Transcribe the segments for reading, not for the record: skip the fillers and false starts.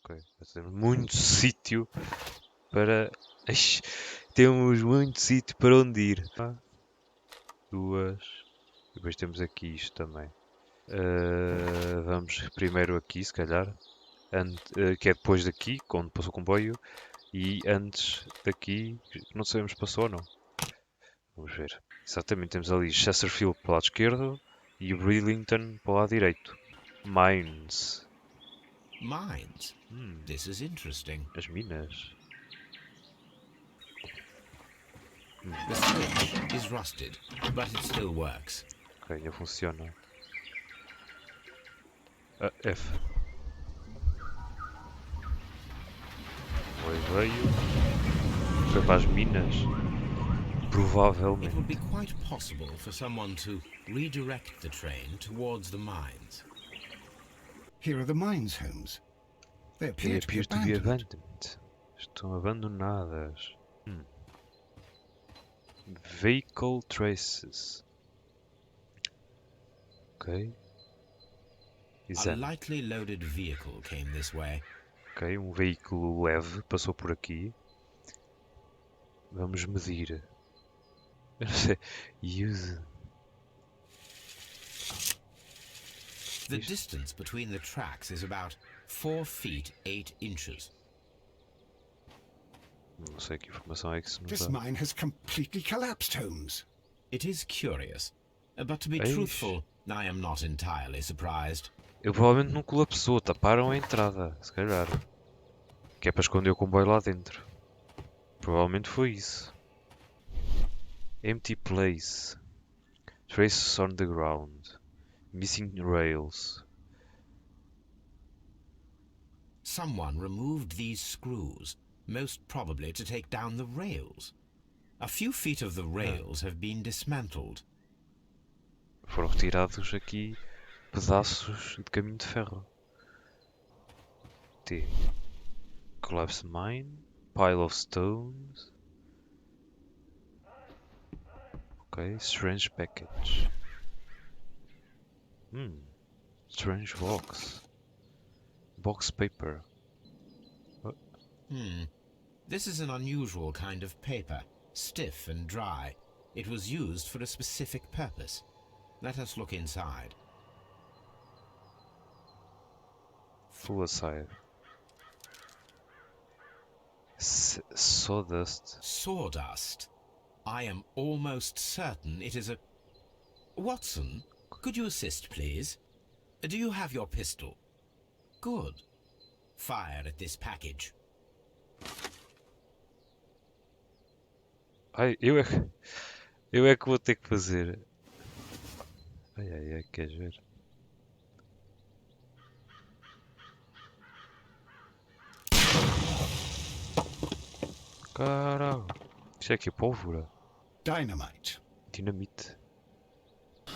Ok, temos muito sítio para... Ixi, temos muito sítio para onde ir. Duas. Depois temos aqui isto também. Vamos primeiro aqui, se calhar. Que é depois daqui, quando passou o comboio. E antes daqui, não sabemos se passou ou não. Vamos ver. Exatamente, temos ali Chesterfield para o lado esquerdo e Bridlington para o lado direito. Mines. Mines? This is interesting. As minas. The switch is rusted, but it still works. Ok, ainda funciona. F. Veio. Foi para as minas. Provavelmente. It would be quite possible for someone to redirect the train towards the mines. Here are the mines, Holmes. They appear to be abandoned. Estão abandonadas. Vehicle traces. Ok. A lightly loaded vehicle came this way. Ok, veículo leve passou por aqui. Vamos medir. Eu não sei. Use. The distance between the tracks is about 4 feet 8 inches. Não sei que informação é que se nos This dá. mine has completely collapsed, Holmes. It is curious, but to be truthful, I am not entirely surprised. Ele provavelmente não colapsou, taparam a entrada, se calhar. Que é para esconder o comboio lá dentro. Provavelmente foi isso. Empty place. Traces on the ground. Missing rails. Someone removed these screws, most probably to take down the rails. A few feet of the rails have been dismantled. Foram retirados aqui pedaços de caminho de ferro. T. Collapsed mine. Pile of stones. Ok, strange package. Strange box. Box paper. This is an unusual kind of paper, stiff and dry. It was used for a specific purpose. Let us look inside. Full aside. Sawdust. Sawdust. I am almost certain it is a... Watson, could you assist, please? Do you have your pistol? Good. Fire at this package. Ai, eu é que vou ter que fazer. Ai, queres ver? Caralho. Isto é aqui pólvora. Dynamite. Dinamite.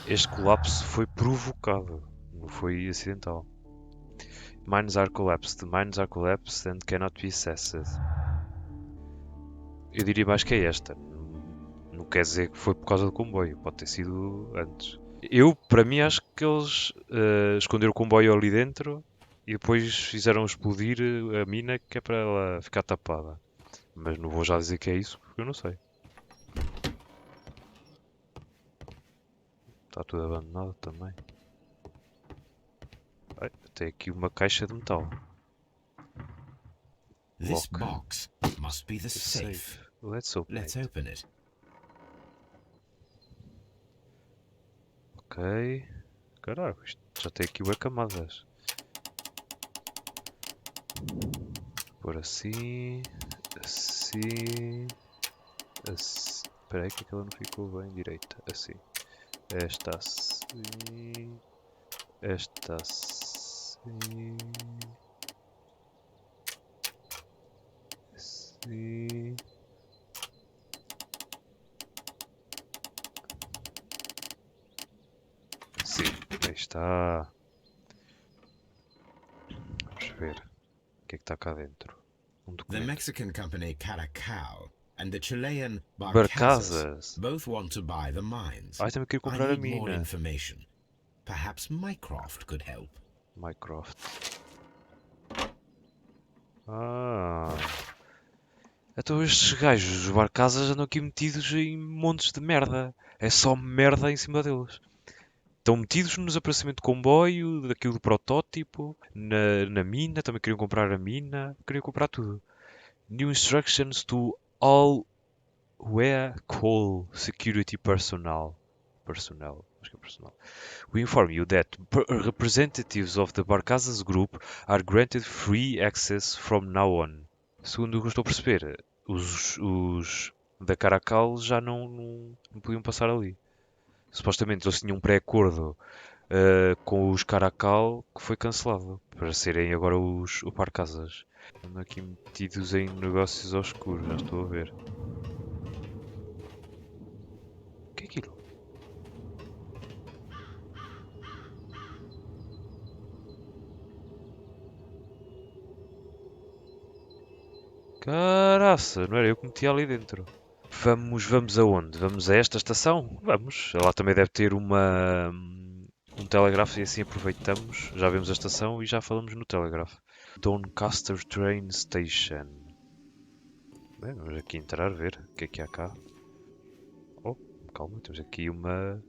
Este colapso foi provocado. Não foi acidental. Mines are collapsed. Mines are collapsed and cannot be accessed. Eu diria mais que é esta. Não quer dizer que foi por causa do comboio. Pode ter sido antes. Para mim, acho que eles esconderam o comboio ali dentro e depois fizeram explodir a mina que é para ela ficar tapada. Mas não vou já dizer que é isso porque eu não sei. Está tudo abandonado também. Tem aqui uma caixa de metal. This box must be the safe. Let's open it. Ok. Caraca, isto já tem aqui camadas. Por assim. Assim. Espera aí que aquela não ficou bem direita. Assim. Esta assim. Esta assim. Assim. Sim, aí está. Vamos ver o que é que está cá dentro. The Mexican company Caracao and the Chilean Barcazas both want to buy the mines. Também quero I comprar a need more mina. information. Perhaps Mycroft could help. Mycroft. Ah. Então estes gajos, os barcazas, andam aqui metidos em montes de merda. É só merda em cima deles. Estão metidos no desaparecimento de comboio, daquilo do protótipo, na mina, também queriam comprar a mina, queriam comprar tudo. New instructions to all call security personnel. Acho que é personnel. We inform you that representatives of the Barcazas Group are granted free access from now on. Segundo o que eu estou a perceber, os da Caracal já não podiam passar ali. Supostamente eles tinham um pré-acordo com os Caracal que foi cancelado para serem agora o Barcazas. Andam aqui metidos em negócios obscuros, já estou a ver. O que é aquilo? Caraça, não era eu que metia ali dentro. Vamos aonde? Vamos a esta estação? Vamos. Ela também deve ter um telégrafo e assim aproveitamos. Já vemos a estação e já falamos no telégrafo. Doncaster Train Station. Bem, vamos aqui entrar, ver o que é que há cá. Oh, calma, temos aqui uma...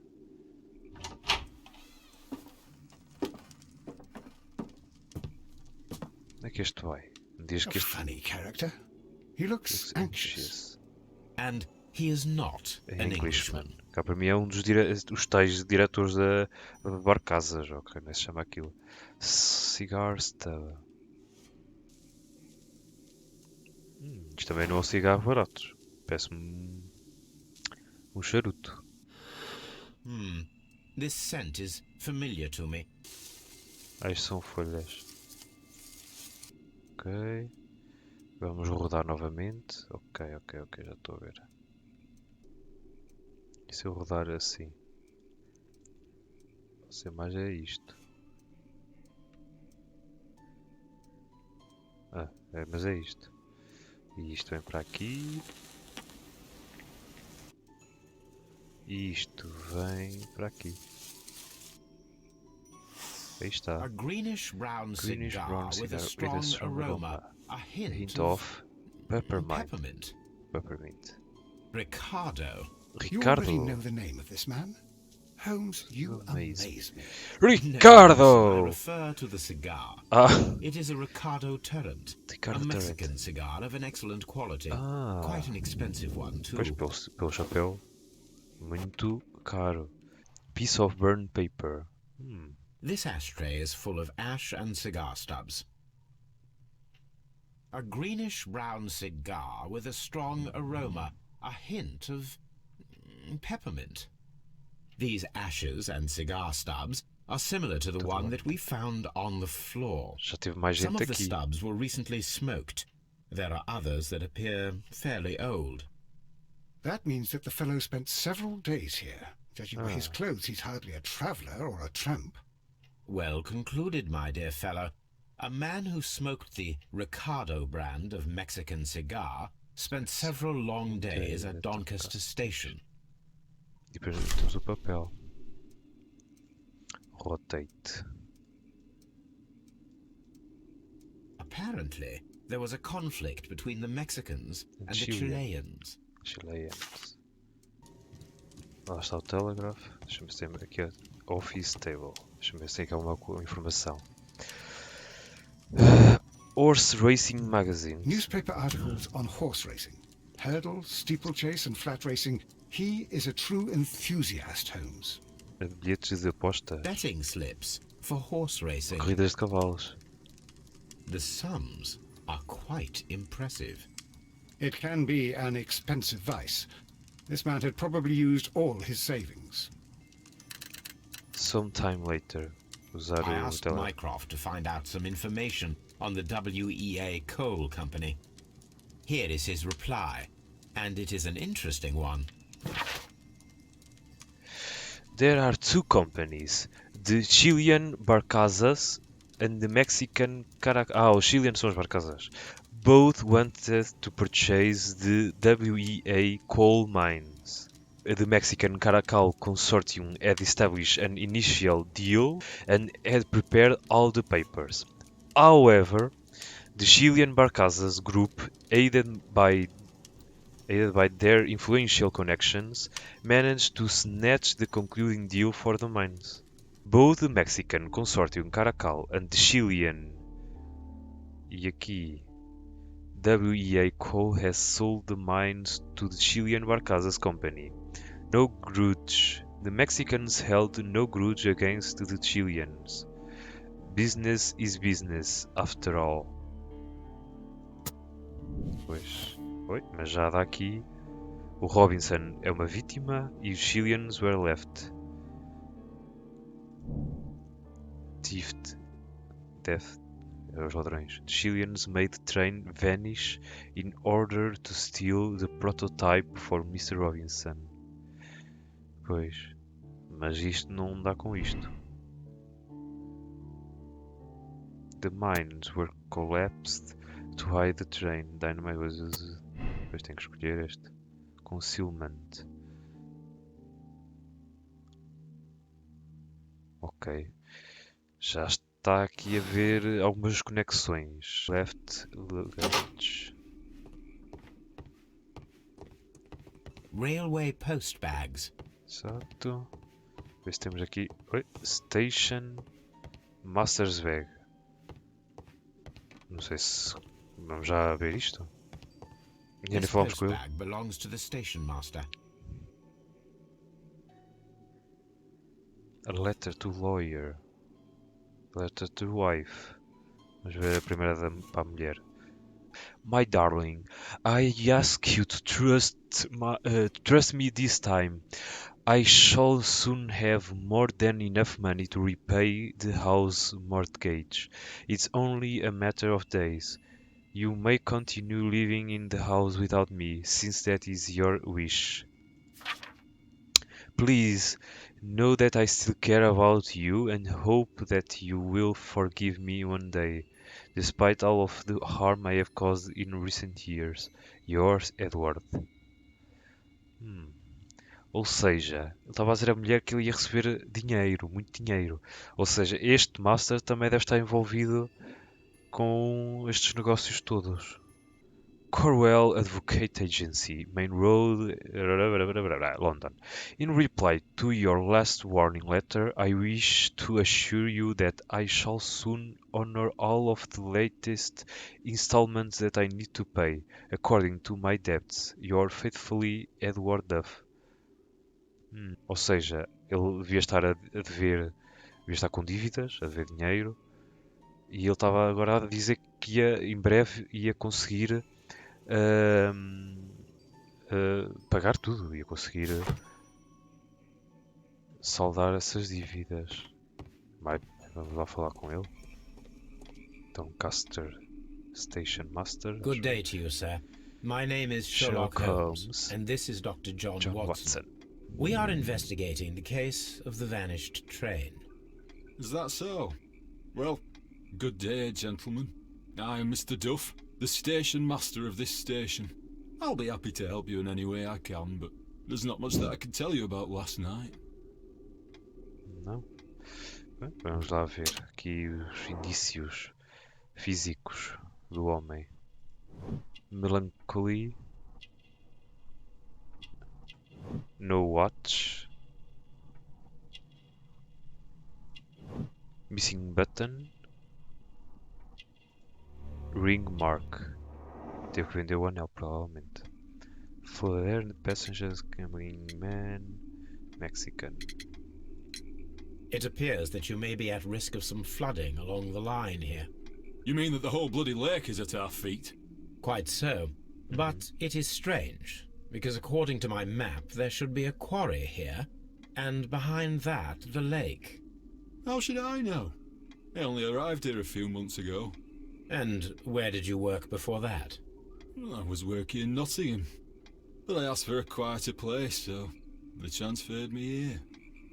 Onde é que este vai? Diz que A este... funny character. He looks anxious. And he is not an Englishman. Cá para mim é um dos tais diretores da Barcazas, ou como é que se chama aquilo. Cigar Stub. Isto também não é um cigarro barato. Parece-me um charuto. This scent is familiar to me. Isto são folhas. Ok. Vamos rodar novamente. Ok, já estou a ver. E se eu rodar assim? Você mais é isto. Mas é isto. E isto vem para aqui. E isto vem para aqui. Aí está. A greenish brown cigar with a strong aroma. A hint of peppermint. Ricardo. You already know the name of this man? Holmes, you amaze me. Ricardo! I refer to the cigar. It is a Ricardo Tarrant. A Mexican cigar of an excellent quality. Quite an expensive one, too. Pois, pelo chapéu, muito caro. Piece of burned paper. This ashtray is full of ash and cigar stubs. A greenish-brown cigar with a strong aroma, a hint of peppermint. These ashes and cigar stubs are similar to the one that we found on the floor. Já tive mais Some gente of the aqui. stubs were recently smoked. There are others that appear fairly old. That means that the fellow spent several days here. Judging by his clothes, he's hardly a traveller or a tramp. Well concluded, my dear fellow. A man who smoked the Ricardo brand of Mexican cigar spent several long days at Doncaster Station. E depois temos o papel. Rotate. Apparently, there was a conflict between the Mexicans and the Chileans. Chilenos. Lá está o telegraph. Deixa-me ver se tem aqui a office table. Deixa-me ver se tem aqui alguma informação. Horse Racing Magazine. Newspaper articles on horse racing. Hurdle, steeplechase and flat racing. He is a true enthusiast, Holmes. Bilhetes de aposta. Betting slips for horse racing. Corridas de cavalos. The sums are quite impressive. It can be an expensive vice. This man had probably used all his savings. Sometime later. Usar I o asked telegraph. Mycroft to find out some information on the WEA Coal Company. Here is his reply, and it is an interesting one. There are two companies, the Chilean Barcazas and the Mexican os Chileans são os Barcazas. Both wanted to purchase the WEA coal mines. The Mexican Caracal Consortium had established an initial deal and had prepared all the papers. However, The Chilean Barcazas group, aided by their influential connections, managed to snatch the concluding deal for the mines. Both the Mexican consortium Caracal and the Chilean e aqui WEA Co has sold the mines to the Chilean Barcazas company. No grudge. The Mexicans held no grudge against the Chileans. Business is business, after all. Pois, oi, mas já dá aqui. O Robinson é uma vítima e os Chileans were left. Death. Os ladrões. The Chileans made the train vanish in order to steal the prototype for Mr. Robinson. Pois, mas isto não dá com isto. The mines were collapsed to hide the train. Dynamite was used. Depois tenho que escolher este. Concealment. Ok. Já está aqui a ver algumas conexões. Left luggage. Railway post bags. Exato. Depois temos aqui Station Master's Bag. Não sei se vamos já ver isto. E ainda This falamos post com ele. bag belongs to the station master. A letter to lawyer. Letter to wife. Vamos ver a primeira para a mulher. My darling, I ask you to trust me this time. I shall soon have more than enough money to repay the house mortgage. It's only a matter of days. You may continue living in the house without me, since that is your wish. Please know that I still care about you and hope that you will forgive me one day, despite all of the harm I have caused in recent years. Yours, Edward. Ou seja, ele estava a dizer à mulher que ele ia receber dinheiro, muito dinheiro. Ou seja, este Master também deve estar envolvido com estes negócios todos. Corwell Advocate Agency, Main Road, London. In reply to your last warning letter, I wish to assure you that I shall soon honor all of the latest installments that I need to pay, according to my debts. Your faithfully, Edward Duff. Ou seja, ele devia estar a dever, devia estar com dívidas, a dever dinheiro, e ele estava agora a dizer que em breve ia conseguir pagar tudo, ia conseguir saldar essas dívidas. Vamos lá falar com ele. Doncaster Station Master. Good day to you, sir. My name is Sherlock Holmes, and this is Dr. John Watson. We are investigating the case of the vanished train. Is that so? Well, good day, gentlemen. I am Mr. Duff, the station master of this station. I'll be happy to help you in any way I can, but there's not much that I can tell you about last night. Não? Bem, vamos lá ver aqui os indícios físicos do homem. Melancholy. No watch. Missing button. Ring mark. Teve que vender o anel, provavelmente. Flare, passengers, gambling man, Mexican. It appears that you may be at risk of some flooding along the line here. You mean that the whole bloody lake is at our feet? Quite so. But it is strange, because according to my map, there should be a quarry here, and behind that, the lake. How should I know? I only arrived here a few months ago. And where did you work before that? Well, I was working in Nottingham, but I asked for a quieter place, so they transferred me here.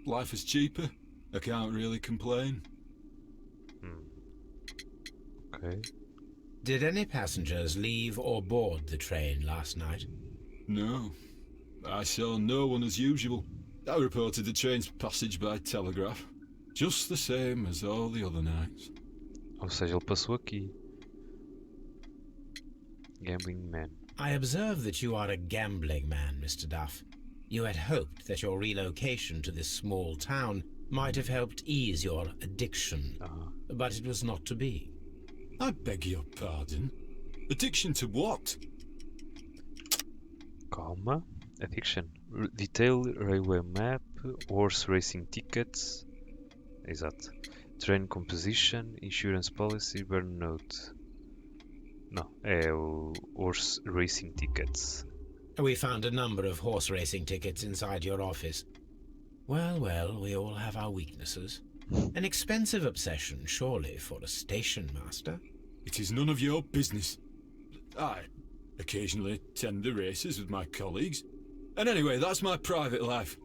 Life is cheaper. I can't really complain. Okay. Did any passengers leave or board the train last night? No. I saw no one as usual. I reported the train's passage by telegraph. Just the same as all the other nights. Ou seja, ele passou aqui. Gambling man. I observe that you are a gambling man, Mr. Duff. You had hoped that your relocation to this small town might have helped ease your addiction, but it was not to be. I beg your pardon? Addiction to what? Calma. Addiction. Detail railway map, horse racing tickets. Exato. Train composition, insurance policy, burn note. Não, é o horse racing tickets. We found a number of horse racing tickets inside your office. Well, well, we all have our weaknesses. An expensive obsession, surely, for a station master. It is none of your business. I occasionally attend the races with my colleagues. And anyway, that's my private life.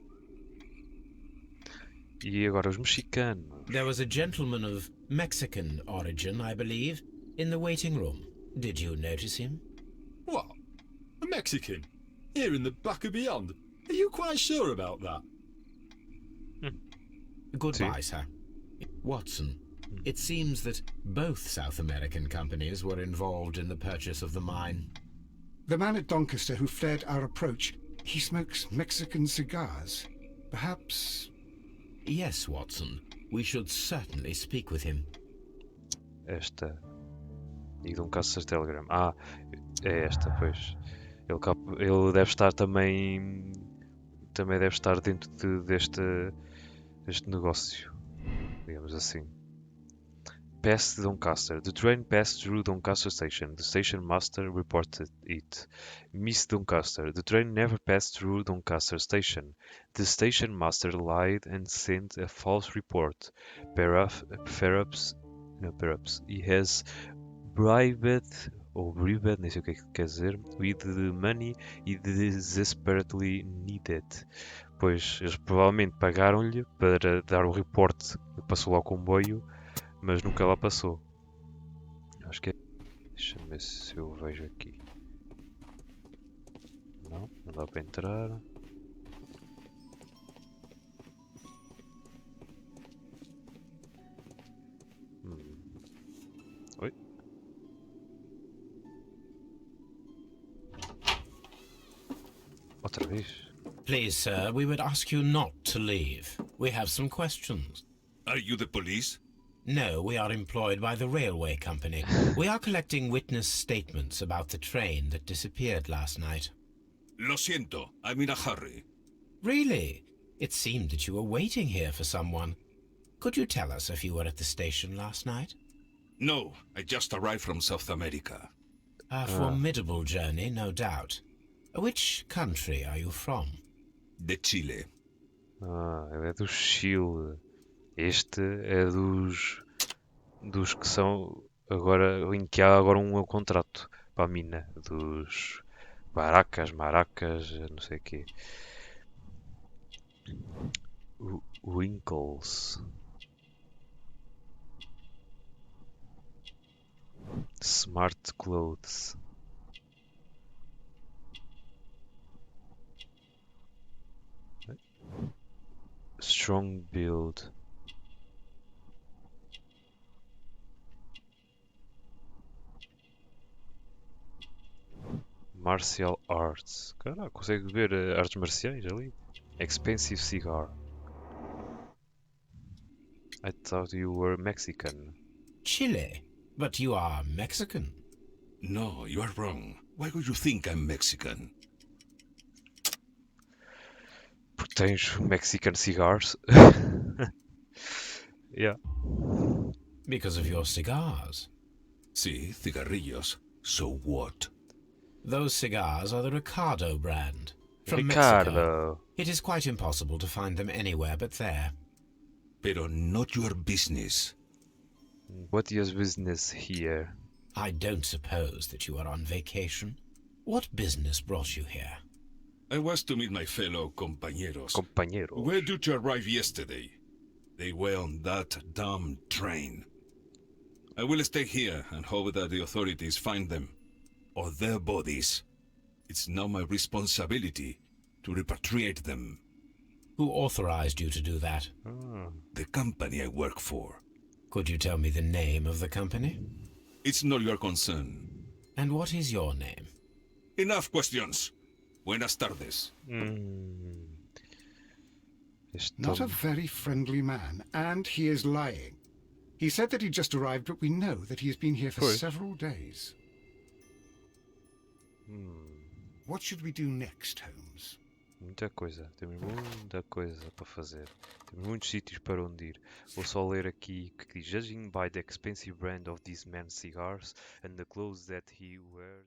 E agora os mexicanos. There was a gentleman of Mexican origin, I believe, in the waiting room. Did you notice him? What? A Mexican? Here in the back of beyond? Are you quite sure about that? Goodbye, sir. Watson, it seems that both South American companies were involved in the purchase of the mine. The man at Doncaster who fled our approach, he smokes Mexican cigars. Perhaps... Yes, Watson. We should certainly speak with him. Esta. E Doncaster Telegram. Ah, é esta, pois. Ele deve estar também. Também deve estar dentro deste negócio. Digamos assim. Past Doncaster. The train passed through Doncaster Station. The station master reported it. Miss Doncaster. The train never passed through Doncaster Station. The station master lied and sent a false report. Perhaps he has bribed, nem sei o que é que quer dizer, with the money he desperately needed. Pois eles provavelmente pagaram-lhe para dar o reporte que passou lá o comboio, mas nunca lá passou. Acho que é. Deixa-me ver se eu vejo aqui. Não dá para entrar. Oi? Outra vez? Please, sir, we would ask you not to leave. We have some questions. Are you the police? No, we are employed by the railway company. We are collecting witness statements about the train that disappeared last night. Lo siento, I'm in a hurry. Really? It seemed that you were waiting here for someone. Could you tell us if you were at the station last night? No, I just arrived from South America. A formidable journey, no doubt. Which country are you from? De Chile. Ele é do Chile. Este é dos que são agora, em que há agora um contrato para a mina. Dos maracas, não sei o quê. Wrinkles. Smart clothes. Strong build. Martial arts. Caraca, consegue ver artes marciais ali? Expensive cigar. I thought you were Mexican. Chile? But you are Mexican. No, you are wrong. Why would you think I'm Mexican? Porque tens Mexican cigars. Yeah. Because of your cigars. Sí, cigarrillos. So what? Those cigars are the Ricardo brand. From Ricardo. Mexico. It is quite impossible to find them anywhere but there. Pero not your business. What is business here? I don't suppose that you are on vacation. What business brought you here? I was to meet my fellow compañeros. Compañero. Where did you arrive yesterday? They were on that damn train. I will stay here and hope that the authorities find them, or their bodies. It's now my responsibility to repatriate them. Who authorized you to do that? The company I work for. Could you tell me the name of the company? It's not your concern. And what is your name? Enough questions. Buenas tardes. Este Not a Tom- very friendly man, and he is lying. He said that he just arrived, but we know that he has been here for Pois. several days. What should we do next, Holmes? Muita coisa, temos muita coisa para fazer. Temos muitos sítios para onde ir. Vou só ler aqui que diz: Judging by the expensive brand of this man's cigars and the clothes that he wears.